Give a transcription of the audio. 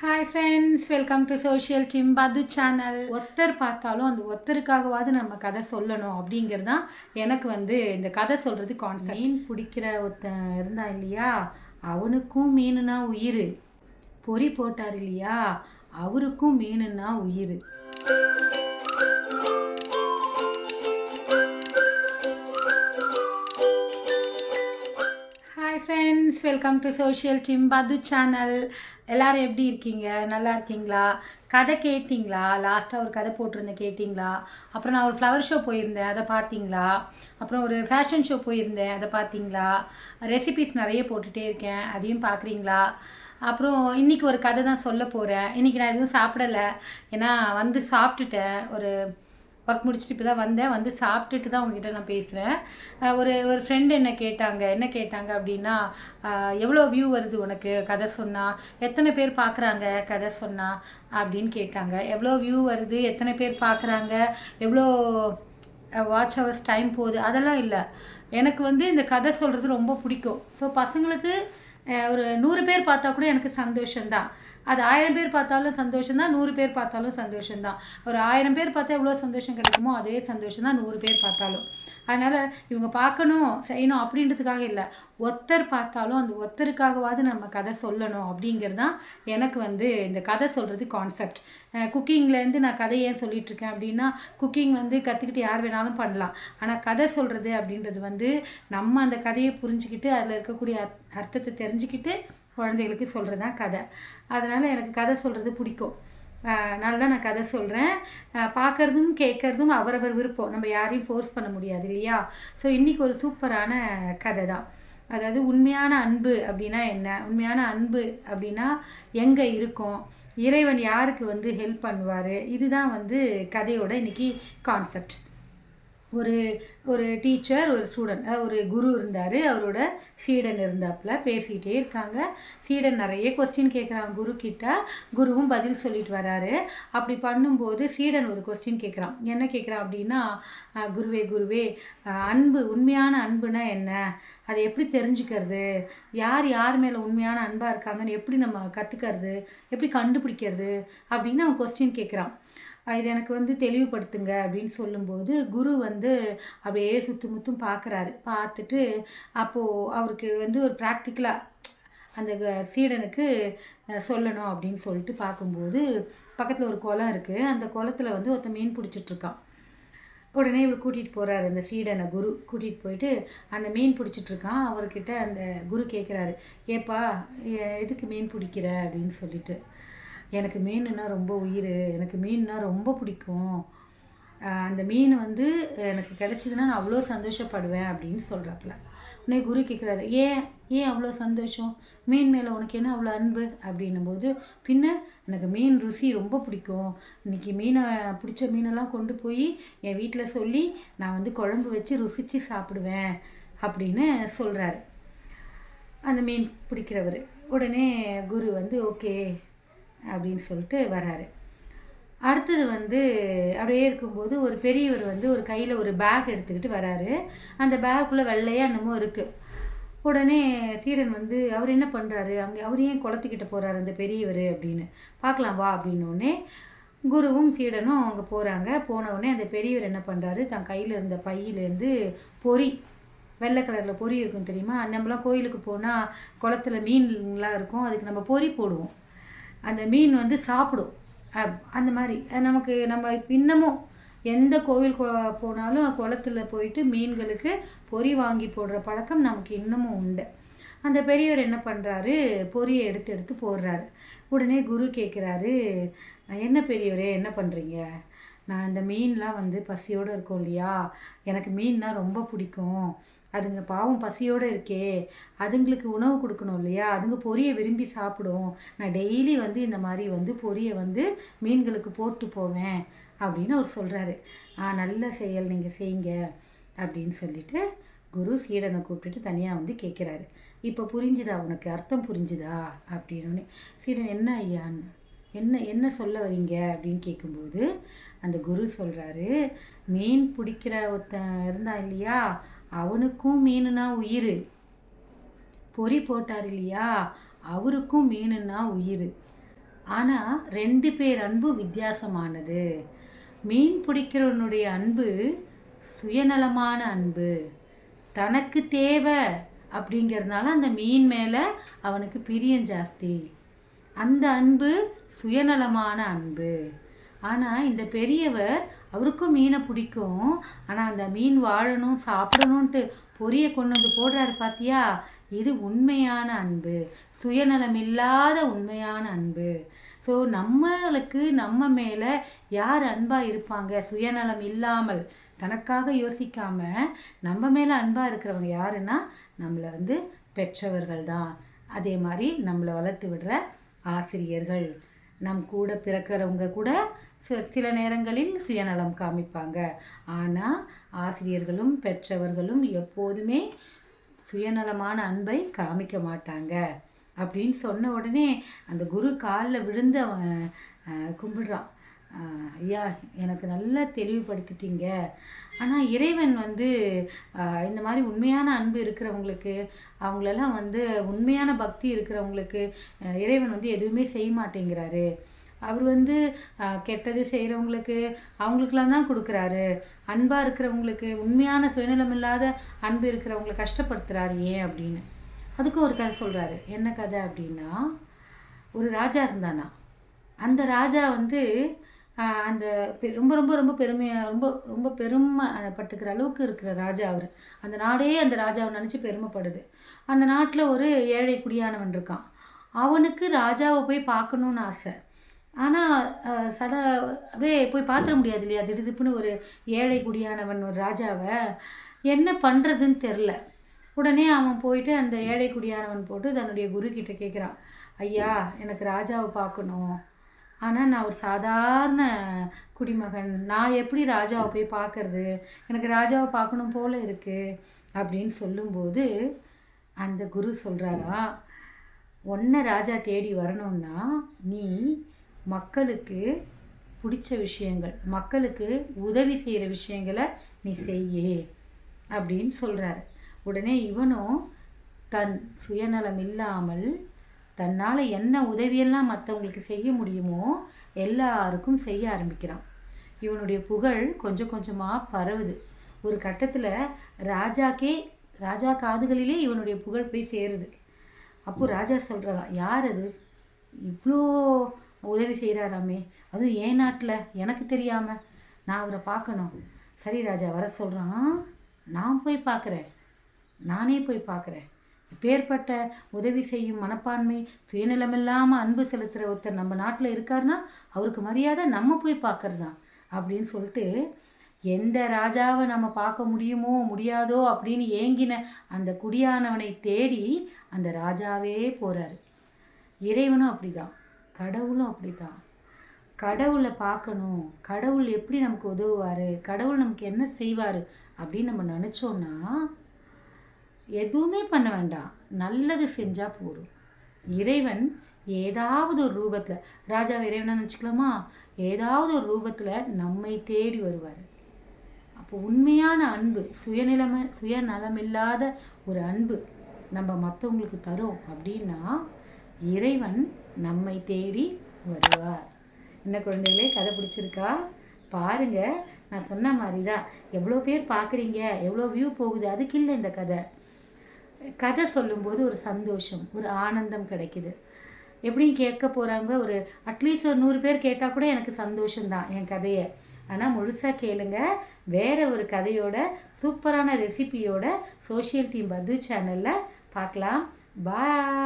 Hi friends, welcome to social team பது channel. ஒருத்தர் பார்த்தாலும் அந்த ஒருத்தருக்காகவாவது நம்ம கதை சொல்லணும் அப்படிங்கிறது தான் எனக்கு இந்த கதை சொல்கிறது கான்செப்ட். மீன் பிடிக்கிற ஒருத்தன் இருந்தான் இல்லையா, அவனுக்கும் மீனுனா உயிர். பொறி போட்டார் இல்லையா, அவருக்கும் மீனுன்னா உயிர். Hi friends, welcome to social team பது சேனல். எல்லோரும் எப்படி இருக்கீங்க? நல்லா இருக்கீங்களா? கதை கேட்டிங்களா? லாஸ்ட்டாக ஒரு கதை போட்டிருந்தேன், கேட்டிங்களா? அப்புறம் நான் ஒரு ஃப்ளவர் ஷோ போயிருந்தேன், அதை பார்த்தீங்களா? அப்புறம் ஒரு ஃபேஷன் ஷோ போயிருந்தேன், அதை பார்த்தீங்களா? ரெசிபீஸ் நிறைய போட்டுகிட்டே இருக்கேன், அதையும் பார்க்குறீங்களா? அப்புறம் இன்றைக்கி ஒரு கதை தான் சொல்ல போகிறேன். இன்றைக்கி நான் எதுவும் சாப்பிடலை, ஏன்னா சாப்பிட்டுட்டேன். ஒரு ஒர்க் முடிச்சுட்டு இப்போ தான் வந்தேன். சாப்பிட்டுட்டு தான் உங்ககிட்ட நான் பேசுகிறேன். ஒரு ஒரு ஃப்ரெண்டு என்ன கேட்டாங்க அப்படின்னா, எவ்வளோ வியூ வருது உனக்கு கதை சொன்னால், எத்தனை பேர் பார்க்குறாங்க கதை சொன்னால் அப்படின்னு கேட்டாங்க. எவ்வளோ வியூ வருது, எத்தனை பேர் பார்க்குறாங்க, எவ்வளோ வாட்ச் ஹவர்ஸ் டைம் போகுது, அதெல்லாம் இல்லை. எனக்கு இந்த கதை சொல்கிறது ரொம்ப பிடிக்கும். ஸோ பசங்களுக்கு ஒரு 100 பேர் பார்த்தா கூட எனக்கு சந்தோஷம்தான். அது 1000 பேர் பார்த்தாலும் சந்தோஷம்தான், 100 பேர் பார்த்தாலும் சந்தோஷம்தான். ஒரு 1000 பேர் பார்த்தா எவ்வளோ சந்தோஷம் கிடைக்குமோ அதே சந்தோஷம் தான் 100 பேர் பார்த்தாலும். அதனால் இவங்க பார்க்கணும் செய்யணும் அப்படின்றதுக்காக இல்லை, ஒருத்தர் பார்த்தாலும் அந்த ஒருத்தருக்காகவாவது நம்ம கதை சொல்லணும் அப்படிங்கிறது தான் எனக்கு இந்த கதை சொல்கிறது கான்செப்ட். குக்கிங்லேருந்து நான் கதை ஏன் சொல்லிகிட்ருக்கேன் அப்படின்னா, குக்கிங் கற்றுக்கிட்டு யார் வேணாலும் பண்ணலாம். ஆனால் கதை சொல்கிறது அப்படின்றது நம்ம அந்த கதையை புரிஞ்சுக்கிட்டு அதில் இருக்கக்கூடிய அர்த்தத்தை தெரிஞ்சுக்கிட்டு குழந்தைகளுக்கு சொல்கிறது தான் கதை. அதனால் எனக்கு கதை சொல்கிறது பிடிக்கும். அதனால தான் நான் கதை சொல்கிறேன். பார்க்குறதும் கேட்குறதும் அவரவர் விருப்பம், நம்ம யாரையும் ஃபோர்ஸ் பண்ண முடியாது இல்லையா? ஸோ இன்றைக்கி ஒரு சூப்பரான கதை தான். அதாவது உண்மையான அன்பு அப்படின்னா என்ன, உண்மையான அன்பு அப்படின்னா எங்கே இருக்கும், இறைவன் யாருக்கு ஹெல்ப் பண்ணுவார், இதுதான் கதையோட இன்றைக்கி கான்செப்ட். ஒரு ஒரு டீச்சர், ஒரு ஸ்டூடெண்ட், ஒரு குரு இருந்தார், அவரோட சீடன் இருந்தாப்புல. பேசிக்கிட்டே இருக்காங்க. சீடன் நிறைய கொஸ்டின் கேட்குறான் குரு கிட்ட, குருவும் பதில் சொல்லிட்டு வராரு. அப்படி பண்ணும்போது சீடன் ஒரு கொஸ்டின் கேட்குறான். என்ன கேட்குறான் அப்படின்னா, குருவே குருவே, அன்பு, உண்மையான அன்புனா என்ன, அதை எப்படி தெரிஞ்சுக்கிறது, யார் யார் மேலே உண்மையான அன்பாக இருக்காங்கன்னு எப்படி நம்ம கற்றுக்கிறது, எப்படி கண்டுபிடிக்கிறது அப்படின்னு அவன் கொஸ்டின் கேட்குறான். இது எனக்கு தெளிவுபடுத்துங்க அப்படின்னு சொல்லும்போது குரு அப்படியே சுற்றும் பார்க்குறாரு. பார்த்துட்டு அப்போது அவருக்கு ஒரு ப்ராக்டிக்கலாக அந்த சீடனுக்கு சொல்லணும் அப்படின்னு சொல்லிட்டு பார்க்கும்போது, பக்கத்தில் ஒரு குளம் இருக்குது. அந்த குளத்தில் ஒருத்தன் மீன் பிடிச்சிட்ருக்கான். உடனே இவர் கூட்டிகிட்டு போகிறாரு, அந்த சீடனை குரு கூட்டிகிட்டு போயிட்டு அந்த மீன் பிடிச்சிட்ருக்கான். அவர்கிட்ட அந்த குரு கேட்குறாரு, ஏப்பா எதுக்கு மீன் பிடிக்கிற அப்படின்னு சொல்லிட்டு. எனக்கு மீனுன்னா ரொம்ப உயிர், எனக்கு மீன்னா ரொம்ப பிடிக்கும், அந்த மீன் எனக்கு கிடச்சிதுன்னா நான் அவ்வளோ சந்தோஷப்படுவேன் அப்படின்னு சொல்கிறாப்புல. உடனே குரு கேட்குறாரு, ஏன் ஏன் அவ்வளோ சந்தோஷம், மீன் மேலே உனக்கு என்ன அவ்வளோ அன்பு அப்படின்னும்போது, பின்ன எனக்கு மீன் ருசி ரொம்ப பிடிக்கும், இன்றைக்கி பிடிச்ச மீனெல்லாம் கொண்டு போய் என் வீட்டில் சொல்லி நான் குழம்பு வச்சு ருசித்து சாப்பிடுவேன் அப்படின்னு சொல்கிறாரு அந்த மீன் பிடிக்கிறவர். உடனே குரு ஓகே அப்படின்னு சொல்லிட்டு வராரு. அடுத்தது அப்படியே இருக்கும்போது ஒரு பெரியவர் ஒரு கையில் ஒரு பேக் எடுத்துக்கிட்டு வராரு. அந்த பேக்குள்ளே வெள்ளையாக என்னமோ இருக்குது. உடனே சீடன் அவர் என்ன பண்ணுறாரு, அவர் ஏன் குளத்துக்கிட்ட போகிறாரு அந்த பெரியவர் அப்படின்னு பார்க்கலாம் வா அப்படின்னோடனே குருவும் சீடனும் அங்கே போகிறாங்க. போனவுடனே அந்த பெரியவர் என்ன பண்ணுறாரு, தன் கையில் இருந்த பையிலேருந்து பொறி, வெள்ளை கலரில் பொறி இருக்கும் தெரியுமா, நம்மளாம் கோயிலுக்கு போனால் குளத்துல மீன்லாம் இருக்கும், அதுக்கு நம்ம பொறி போடுவோம், அந்த மீன் சாப்பிடும். அந்த மாதிரி நம்ம இன்னமும் எந்த கோவில் போனாலும் குளத்துல போயிட்டு மீன்களுக்கு பொறி வாங்கி போடுற பழக்கம் நமக்கு இன்னமும் உண்டு. அந்த பெரியவர் என்ன பண்ணுறாரு, பொரியை எடுத்து எடுத்து போடுறாரு. உடனே குரு கேட்குறாரு, என்ன பெரியவரே என்ன பண்ணுறீங்க, நான் இந்த மீன்லாம் பசியோடு இருக்கும் இல்லையா, எனக்கு மீன்னா ரொம்ப பிடிக்கும், அதுங்க பாவம் பசியோடு இருக்கே, அதுங்களுக்கு உணவு கொடுக்கணும் இல்லையா, அதுங்க பொரியை விரும்பி சாப்பிடும், நான் டெய்லி இந்த மாதிரி பொரியை மீன்களுக்கு போட்டு போவேன் அப்படின்னு அவர் சொல்கிறாரு. நல்ல செயல், நீங்கள் செய்யுங்க அப்படின்னு சொல்லிட்டு குரு சீடனை கூப்பிட்டுட்டு தனியாக கேட்குறாரு. இப்போ புரிஞ்சுதா உனக்கு, அர்த்தம் புரிஞ்சுதா அப்படின்னு. சீடன் என்ன ஐயான்னு, என்ன சொல்ல வரீங்க அப்படின்னு கேட்கும்போது அந்த குரு சொல்கிறாரு, மீன் பிடிக்கிற ஒருத்தன் இருந்தான் இல்லையா, அவனுக்கும் மீனுனா உயிர். பொறி போட்டார் இல்லையா, அவருக்கும் மீனுன்னா உயிர். ஆனால் 2 பேர் அன்பு வித்தியாசமானது. மீன் பிடிக்கிறவனுடைய அன்பு சுயநலமான அன்பு. தனக்கு தேவை அப்படிங்கிறதுனால அந்த மீன் மேலே அவனுக்கு பிரியம் ஜாஸ்தி. அந்த அன்பு சுயநலமான அன்பு. ஆனால் இந்த பெரியவர் அவருக்கும் மீனை பிடிக்கும். ஆனால் அந்த மீன் வாழணும் சாப்பிடணுன்ட்டு பொரியை கொண்டு வந்து போடுறாரு பார்த்தியா, இது உண்மையான அன்பு, சுயநலம் இல்லாத உண்மையான அன்பு. ஸோ நம்மளுக்கு நம்ம மேலே யார் அன்பாக இருப்பாங்க, சுயநலம் இல்லாமல் தனக்காக யோசிக்காமல் நம்ம மேலே அன்பாக இருக்கிறவங்க யாருன்னா நம்மளை பெற்றவர்கள் தான். அதே மாதிரி நம்மளை வளர்த்து விடுற ஆசிரியர்கள். நம் கூட பிறக்கிறவங்க கூட சில நேரங்களில் சுயநலம் காமிப்பாங்க. ஆனால் ஆசிரியர்களும் பெற்றவர்களும் எப்போதுமே சுயநலமான அன்பை காமிக்க மாட்டாங்க அப்படின்னு சொன்ன உடனே அந்த குரு காலில் விழுந்து அவன் கும்பிடுறான். ஐயா, எனக்கு நல்லா தெளிவுபடுத்திட்டீங்க. ஆனால் இறைவன் இந்த மாதிரி உண்மையான அன்பு இருக்கிறவங்களுக்கு, அவங்களெல்லாம் உண்மையான பக்தி இருக்கிறவங்களுக்கு இறைவன் எதுவுமே செய்ய மாட்டேங்கிறாரு. அவர் கெட்டது செய்கிறவங்களுக்கு அவங்களுக்கெல்லாம் தான் கொடுக்குறாரு. அன்பாக இருக்கிறவங்களுக்கு, உண்மையான சுயநலம் இல்லாத அன்பு இருக்கிறவங்களை கஷ்டப்படுத்துகிறாரு ஏன் அப்படின்னு. அதுக்கும் ஒரு கதை சொல்கிறாரு. என்ன கதை அப்படின்னா, ஒரு ராஜா இருந்தானா. அந்த ராஜா அந்த ரொம்ப ரொம்ப ரொம்ப பெருமையாக ரொம்ப ரொம்ப பெருமைப்பட்டுக்கிற அளவுக்கு இருக்கிற ராஜா அவர். அந்த நாடே அந்த ராஜாவை நினச்சி பெருமைப்படுது. அந்த நாட்டில் ஒரு ஏழை குடியானவன் இருக்கான். அவனுக்கு ராஜாவை போய் பார்க்கணுன்னு ஆசை. ஆனால் அப்படியே போய் பார்த்துட முடியாது இல்லையா, திடுதிப்புன்னு ஒரு ஏழை குடியானவன் ஒரு ராஜாவை என்ன பண்ணுறதுன்னு தெரில. உடனே அவன் போயிட்டு அந்த ஏழை குடியானவன் போட்டு தன்னுடைய குரு கிட்ட கேட்குறான். ஐயா, எனக்கு ராஜாவை பார்க்கணும், ஆனால் நான் ஒரு சாதாரண குடிமகன், நான் எப்படி ராஜாவை போய் பார்க்கறது, எனக்கு ராஜாவை பார்க்கணும் போல் இருக்குது அப்படின்னு சொல்லும்போது அந்த குரு சொல்கிறாரா, உன்னை ராஜா தேடி வரணும்னா நீ மக்களுக்கு பிடிச்ச விஷயங்கள், மக்களுக்கு உதவி செய்கிற விஷயங்களை நீ செய்யே அப்படின்னு சொல்கிறாரு. உடனே இவனும் தன் சுயநலம் இல்லாமல் தன்னால் என்ன உதவியெல்லாம் மற்றவங்களுக்கு செய்ய முடியுமோ எல்லாருக்கும் செய்ய ஆரம்பிக்கிறான். இவனுடைய புகழ் கொஞ்சம் கொஞ்சமாக பரவுது. ஒரு கட்டத்தில் ராஜா காதுகளிலே இவனுடைய புகழ் போய் சேருது. அப்போது ராஜா சொல்கிறான், யார் அது இவ்வளோ உதவி செய்கிறாராமே, அதுவும் என் நாட்டில் எனக்கு தெரியாமல், நான் அவரை பார்க்கணும். சரி ராஜா, வர சொல்கிறான், நான் போய் பார்க்குறேன், நானே போய் பார்க்குறேன். இப்பேற்பட்ட உதவி செய்யும் மனப்பான்மை, சுயநலமில்லாமல் அன்பு செலுத்துகிற ஒருத்தர் நம்ம நாட்டில் இருக்காருன்னா அவருக்கு மரியாதை நம்ம போய் பார்க்கறது தான் அப்படின்னு சொல்லிட்டு, எந்த ராஜாவை நம்ம பார்க்க முடியுமோ முடியாதோ அப்படின்னு ஏங்கின அந்த குடியானவனை தேடி அந்த ராஜாவே போகிறாரு. இறைவனும் அப்படி தான், கடவுளும் அப்படி தான். கடவுளை பார்க்கணும், கடவுள் எப்படி நமக்கு உதவுவார், கடவுள் நமக்கு என்ன செய்வார் அப்படின்னு நம்ம நினச்சோன்னா எதுவுமே பண்ண வேண்டாம், நல்லது செஞ்சால் போதும். இறைவன் ஏதாவது ஒரு ரூபத்தில், ராஜாவை இறைவனை நினச்சிக்கலாமா, ஏதாவது ஒரு ரூபத்தில் நம்மை தேடி வருவார். அப்போ உண்மையான அன்பு, சுயநலமில்லாத ஒரு அன்பு நம்ம மற்றவங்களுக்கு தரோம் அப்படின்னா இறைவன் நம்மை தேடி வருவார். என்ன குழந்தைகளே, கதை பிடிச்சிருக்கா? பாருங்கள், நான் சொன்ன மாதிரி தான் எவ்வளோ பேர் பார்க்குறீங்க, எவ்வளோ வியூ போகுது, அதுக்கு இல்லை இந்த கதை சொல்லும்போது ஒரு சந்தோஷம், ஒரு ஆனந்தம் கிடைக்குது. எப்படியும் கேட்க போகிறாங்க, ஒரு அட்லீஸ்ட் ஒரு 100 பேர் கேட்டால் கூட எனக்கு சந்தோஷம்தான் என் கதையை. ஆனால் முழுசாக கேளுங்க. வேறு ஒரு கதையோட, சூப்பரான ரெசிபியோட சோஷியல் டீம் பத்து சேனலில் பார்க்கலாம். பாய்.